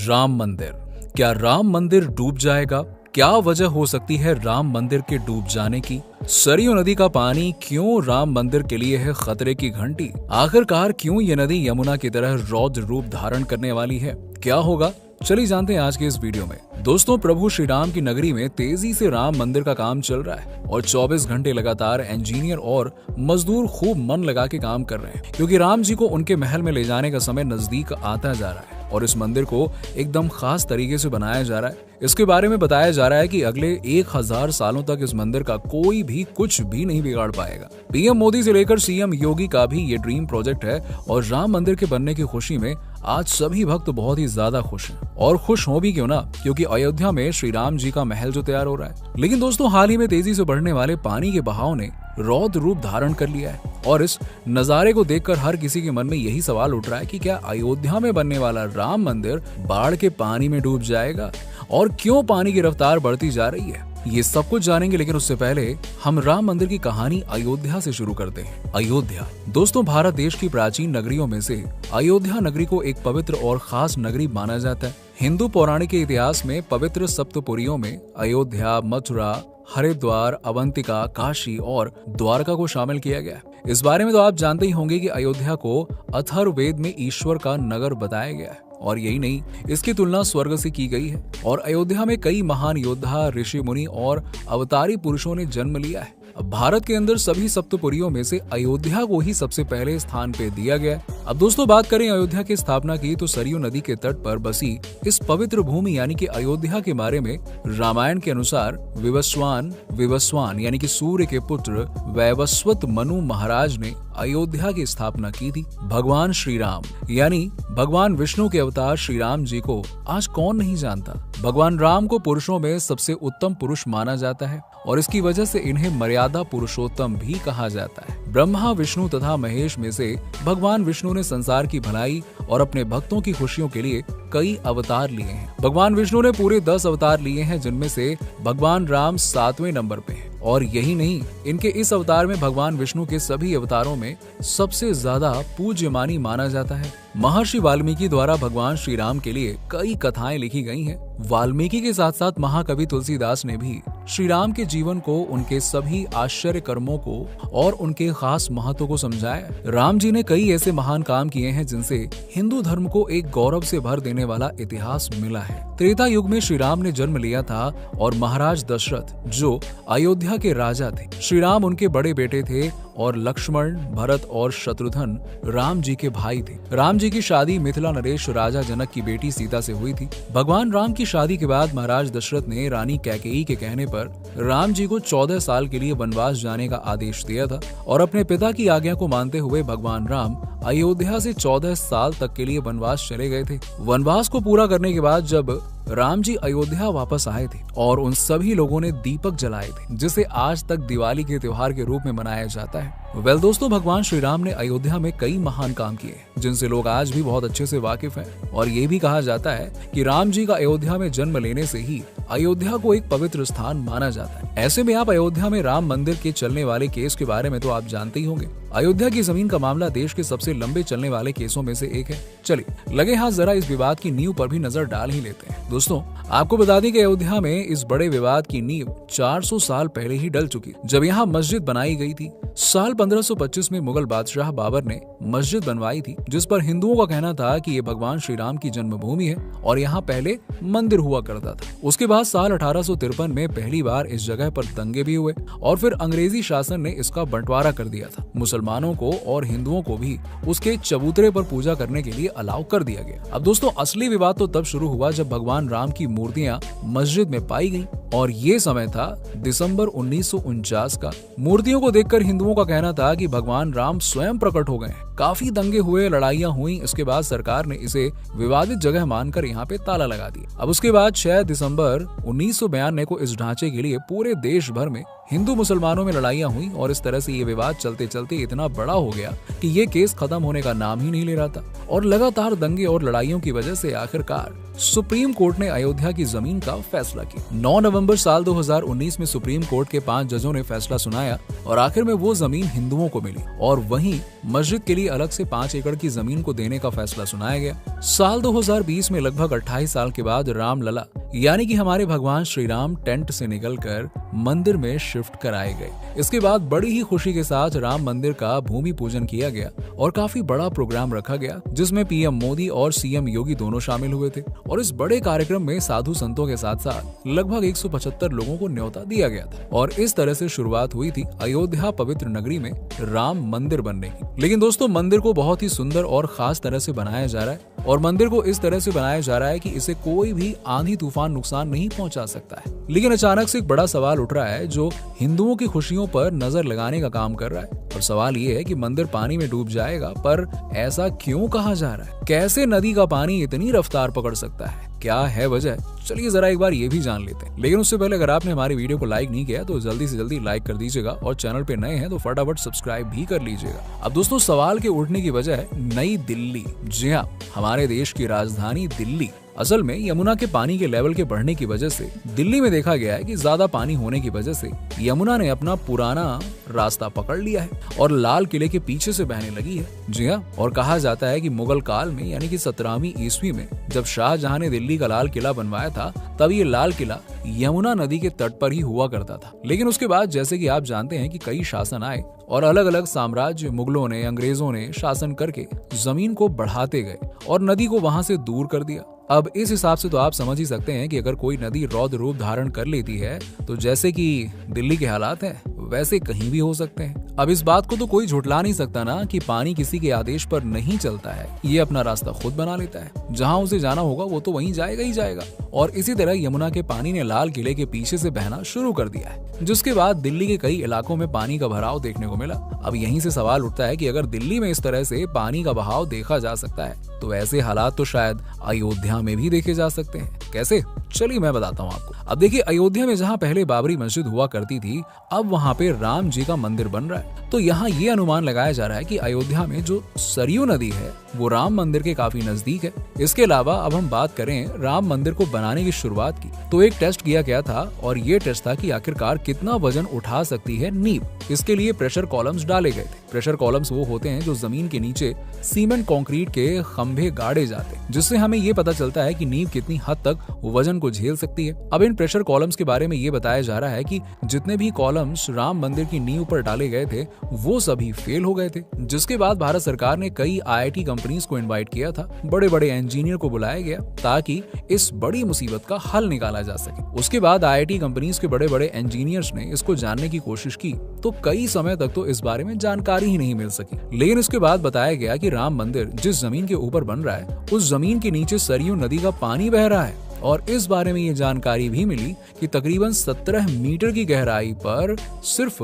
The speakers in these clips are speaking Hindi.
राम मंदिर। क्या राम मंदिर डूब जाएगा? क्या वजह हो सकती है राम मंदिर के डूब जाने की? सरयू नदी का पानी क्यों राम मंदिर के लिए है खतरे की घंटी? आखिरकार क्यों ये नदी यमुना की तरह रौद्र रूप धारण करने वाली है? क्या होगा, चलिए जानते हैं आज के इस वीडियो में। दोस्तों, प्रभु श्री राम की नगरी में तेजी से राम मंदिर का काम चल रहा है और 24 घंटे लगातार इंजीनियर और मजदूर खूब मन लगा के काम कर रहे हैं, क्योंकि राम जी को उनके महल में ले जाने का समय नजदीक आता जा रहा है और इस मंदिर को एकदम खास तरीके से बनाया जा रहा है। इसके बारे में बताया जा रहा है कि अगले 1000 सालों तक इस मंदिर का कोई भी कुछ भी नहीं बिगाड़ पाएगा। पीएम मोदी से लेकर सीएम योगी का भी ये ड्रीम प्रोजेक्ट है और राम मंदिर के बनने की खुशी में आज सभी भक्त बहुत ही ज्यादा खुश हैं। और खुश हो भी क्यों ना, क्योंकि अयोध्या में श्री राम जी का महल जो तैयार हो रहा है। लेकिन दोस्तों, हाल ही में तेजी से बढ़ने वाले पानी के बहाव ने रौद्र रूप धारण कर लिया है और इस नजारे को देखकर हर किसी के मन में यही सवाल उठ रहा है कि क्या अयोध्या में बनने वाला राम मंदिर बाढ़ के पानी में डूब जाएगा और क्यों पानी की रफ्तार बढ़ती जा रही है? ये सब कुछ जानेंगे, लेकिन उससे पहले हम राम मंदिर की कहानी अयोध्या से शुरू करते हैं। अयोध्या दोस्तों, भारत देश की प्राचीन नगरियों में से अयोध्या नगरी को एक पवित्र और खास नगरी माना जाता है। हिंदू पौराणिक के इतिहास में पवित्र सप्तपुरियों में अयोध्या, मथुरा, हरिद्वार, अवंतिका, काशी और द्वारका को शामिल किया गया। इस बारे में तो आप जानते ही होंगे कि अयोध्या को अथर्ववेद में ईश्वर का नगर बताया गया है और यही नहीं, इसकी तुलना स्वर्ग से की गई है और अयोध्या में कई महान योद्धा, ऋषि मुनि और अवतारी पुरुषों ने जन्म लिया है। अब भारत के अंदर सभी सप्तपुरियों में से अयोध्या को ही सबसे पहले स्थान पे दिया गया। अब दोस्तों, बात करें अयोध्या की स्थापना की तो सरयू नदी के तट पर बसी इस पवित्र भूमि यानी कि अयोध्या के बारे में रामायण के अनुसार विवस्वान यानी कि सूर्य के पुत्र वैवस्वत मनु महाराज ने अयोध्या की स्थापना की थी। भगवान श्री राम यानी भगवान विष्णु के अवतार श्री राम जी को आज कौन नहीं जानता। भगवान राम को पुरुषों में सबसे उत्तम पुरुष माना जाता है और इसकी वजह से इन्हें मर्यादा पुरुषोत्तम भी कहा जाता है। ब्रह्मा, विष्णु तथा महेश में से भगवान विष्णु ने संसार की भलाई और अपने भक्तों की खुशियों के लिए कई अवतार लिए हैं। भगवान विष्णु ने पूरे 10 अवतार लिए हैं, जिनमें से भगवान राम 7वें नंबर पे है। और यही नहीं, इनके इस अवतार में भगवान विष्णु के सभी अवतारों में सबसे ज्यादा पूज्यमानी माना जाता है। महर्षि वाल्मीकि द्वारा भगवान श्री राम के लिए कई कथाएं लिखी गई हैं। वाल्मीकि के साथ साथ महाकवि तुलसीदास ने भी श्री राम के जीवन को, उनके सभी आश्चर्य कर्मों को और उनके खास महत्व को समझाया। राम जी ने कई ऐसे महान काम किए हैं जिनसे हिंदू धर्म को एक गौरव से भर देने वाला इतिहास मिला है। त्रेता युग में श्री राम ने जन्म लिया था और महाराज दशरथ जो अयोध्या के राजा थे, श्री राम उनके बड़े बेटे थे और लक्ष्मण, भरत और शत्रुघ्न राम जी के भाई थे। राम जी की शादी मिथिला नरेश राजा जनक की बेटी सीता से हुई थी। भगवान राम की शादी के बाद महाराज दशरथ ने रानी कैकेयी के कहने पर राम जी को 14 साल के लिए वनवास जाने का आदेश दिया था और अपने पिता की आज्ञा को मानते हुए भगवान राम अयोध्या से 14 साल तक के लिए वनवास चले गए थे। वनवास को पूरा करने के बाद जब राम जी अयोध्या वापस आए थे और उन सभी लोगों ने दीपक जलाए थे, जिसे आज तक दिवाली के त्योहार के रूप में मनाया जाता है। दोस्तों, भगवान श्री राम ने अयोध्या में कई महान काम किए जिनसे लोग आज भी बहुत अच्छे से वाकिफ हैं और ये भी कहा जाता है कि राम जी का अयोध्या में जन्म लेने से ही अयोध्या को एक पवित्र स्थान माना जाता है। ऐसे में आप अयोध्या में राम मंदिर के चलने वाले केस के बारे में तो आप जानते ही होंगे। अयोध्या की जमीन का मामला देश के सबसे लंबे चलने वाले केसों में से एक है। चलिए लगे हाथ जरा इस विवाद की नींव पर भी नजर डाल ही लेते हैं। दोस्तों, आपको बता दें कि अयोध्या में इस बड़े विवाद की नींव 400 साल पहले ही डल चुकी, जब यहाँ मस्जिद बनाई गई थी। साल 1525 में मुगल बादशाह बाबर ने मस्जिद बनवाई थी, जिस पर हिंदुओं का कहना था कि ये भगवान श्री राम की जन्मभूमि है और यहाँ पहले मंदिर हुआ करता था। उसके बाद साल 1853 में पहली बार इस जगह पर दंगे भी हुए और फिर अंग्रेजी शासन ने इसका बंटवारा कर दिया था। मुसलमानों को और हिंदुओं को भी उसके चबूतरे पर पूजा करने के लिए अलाउ कर दिया गया। अब दोस्तों, असली विवाद तो तब शुरू हुआ जब भगवान राम की मूर्तियां मस्जिद में पाई गईं और ये समय था दिसंबर 1949 का। मूर्तियों को देखकर हिंदुओं का कहना था कि भगवान राम स्वयं प्रकट हो गए हैं काफी दंगे हुए, लड़ाइयां हुई। इसके बाद सरकार ने इसे विवादित जगह मानकर यहाँ पे ताला लगा दिया। अब उसके बाद 6 दिसंबर 1992 को इस ढांचे के लिए पूरे देश भर में हिंदू मुसलमानों में लड़ाइयां हुई और इस तरह से ये विवाद चलते चलते इतना बड़ा हो गया कि ये केस खत्म होने का नाम ही नहीं ले रहा था। और लगातार दंगे और लड़ाइयों की वजह से आखिरकार सुप्रीम कोर्ट ने अयोध्या की जमीन का फैसला किया। 9 नवंबर साल 2019 में सुप्रीम कोर्ट के 5 जजों ने फैसला सुनाया और आखिर में वो जमीन हिंदुओं को मिली और वहीं मस्जिद के लिए अलग से 5 एकड़ की जमीन को देने का फैसला सुनाया गया। साल 2020 में लगभग 28 साल के बाद रामलला यानी कि हमारे भगवान श्री राम टेंट से निकलकर मंदिर में शिफ्ट कराए गए। इसके बाद बड़ी ही खुशी के साथ राम मंदिर का भूमि पूजन किया गया और काफी बड़ा प्रोग्राम रखा गया जिसमें पीएम मोदी और सीएम योगी दोनों शामिल हुए थे। और इस बड़े कार्यक्रम में साधु संतों के साथ साथ लगभग 175 लोगों को न्योता दिया गया था और इस तरह से शुरुआत हुई थी अयोध्या पवित्र नगरी में राम मंदिर बनने की। लेकिन दोस्तों, मंदिर को बहुत ही सुंदर और खास तरह से बनाया जा रहा है और मंदिर को इस तरह से बनाया जा रहा है कि इसे कोई भी आंधी तूफान नुकसान नहीं पहुंचा सकता है। लेकिन अचानक से एक बड़ा सवाल उठ रहा है जो हिंदुओं की खुशियों पर नजर लगाने का काम कर रहा है। और सवाल ये है कि मंदिर पानी में डूब जाएगा, पर ऐसा क्यों कहा जा रहा है? कैसे नदी का पानी इतनी रफ्तार पकड़ सकता है? क्या है वजह? चलिए जरा एक बार ये भी जान लेते हैं। लेकिन उससे पहले अगर आपने हमारी वीडियो को लाइक नहीं किया तो जल्दी से जल्दी लाइक कर दीजिएगा और चैनल पे नए हैं तो फटाफट सब्सक्राइब भी कर लीजिएगा। अब दोस्तों, सवाल के उठने की वजह है नई दिल्ली। जी हाँ, हमारे देश की राजधानी दिल्ली। असल में यमुना के पानी के लेवल के बढ़ने की वजह से दिल्ली में देखा गया है कि ज्यादा पानी होने की वजह से यमुना ने अपना पुराना रास्ता पकड़ लिया है और लाल किले के पीछे से बहने लगी है। जी हाँ, और कहा जाता है कि मुगल काल में यानी कि 17वीं ईस्वी में जब शाहजहां ने दिल्ली का लाल किला बनवाया था तब ये लाल किला यमुना नदी के तट पर ही हुआ करता था। लेकिन उसके बाद जैसे कि आप जानते हैं कि कई शासन आए और अलग अलग साम्राज्य, मुगलों ने, अंग्रेजों ने शासन करके जमीन को बढ़ाते गए और नदी को वहां से दूर कर दिया। अब इस हिसाब से तो आप समझ ही सकते हैं कि अगर कोई नदी रौद्र रूप धारण कर लेती है तो जैसे कि दिल्ली के हालात हैं वैसे कहीं भी हो सकते हैं। अब इस बात को तो कोई झुठला नहीं सकता ना कि पानी किसी के आदेश पर नहीं चलता है, ये अपना रास्ता खुद बना लेता है। जहां उसे जाना होगा वो तो वहीं जाएगा ही जाएगा। और इसी तरह यमुना के पानी ने लाल किले के पीछे से बहना शुरू कर दिया है, जिसके बाद दिल्ली के कई इलाकों में पानी का भराव देखने को मिला। अब यहीं से सवाल उठता है कि अगर दिल्ली में इस तरह से पानी का बहाव देखा जा सकता है तो ऐसे हालात तो शायद अयोध्या में भी देखे जा सकते हैं। कैसे? चलिए मैं बताता हूँ आपको। अब देखिए, अयोध्या में जहाँ पहले बाबरी मस्जिद हुआ करती थी अब वहाँ पे राम जी का मंदिर बन रहा है। तो यहाँ ये अनुमान लगाया जा रहा है कि अयोध्या में जो सरयू नदी है वो राम मंदिर के काफी नजदीक है। इसके अलावा अब हम बात करें राम मंदिर को बनाने की शुरुआत की तो एक टेस्ट किया गया था और ये टेस्ट था कि आखिरकार कितना वजन उठा सकती है नींव। इसके लिए प्रेशर कॉलम्स डाले गए थे। प्रेशर कॉलम्स वो होते हैं जो जमीन के नीचे सीमेंट कंक्रीट के खंभे गाड़े जाते हैं, जिससे हमें ये पता चलता है कि नींव कितनी हद तक वजन को झेल सकती है। अब इन प्रेशर कॉलम्स के बारे में ये बताया जा रहा है कि जितने भी कॉलम्स राम मंदिर की नींव पर डाले गए थे वो सभी फेल हो गए थे। जिसके बाद भारत सरकार ने कई IIT कंपनीज को इनवाइट किया था, बड़े बड़े इंजीनियर को बुलाया गया ताकि इस बड़ी मुसीबत का हल निकाला जा सके। उसके बाद IIT कंपनीज के बड़े बड़े इंजीनियर्स ने इसको जानने की कोशिश की तो कई समय तक तो इस बारे में जानकारी ही नहीं मिल सकी। लेकिन इसके बाद बताया गया कि राम मंदिर जिस जमीन के ऊपर बन रहा है उस जमीन के नीचे सरयू नदी का पानी बह रहा है और इस बारे में ये जानकारी भी मिली कि तकरीबन 17 मीटर की गहराई पर सिर्फ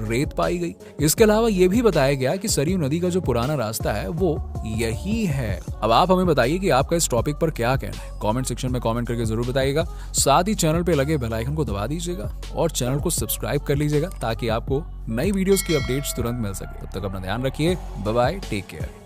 रेत पाई गई। इसके अलावा ये भी बताया गया कि सरयू नदी का जो पुराना रास्ता है वो यही है। अब आप हमें बताइए कि आपका इस टॉपिक पर क्या कहना है, कमेंट सेक्शन में कमेंट करके जरूर बताइएगा। साथ ही चैनल पे लगे बेल आइकन को दबा दीजिएगा और चैनल को सब्सक्राइब कर लीजिएगा ताकि आपको नई वीडियोस की अपडेट्स तुरंत मिल सके। तब तक अपना ध्यान रखिए। Bye bye, take care.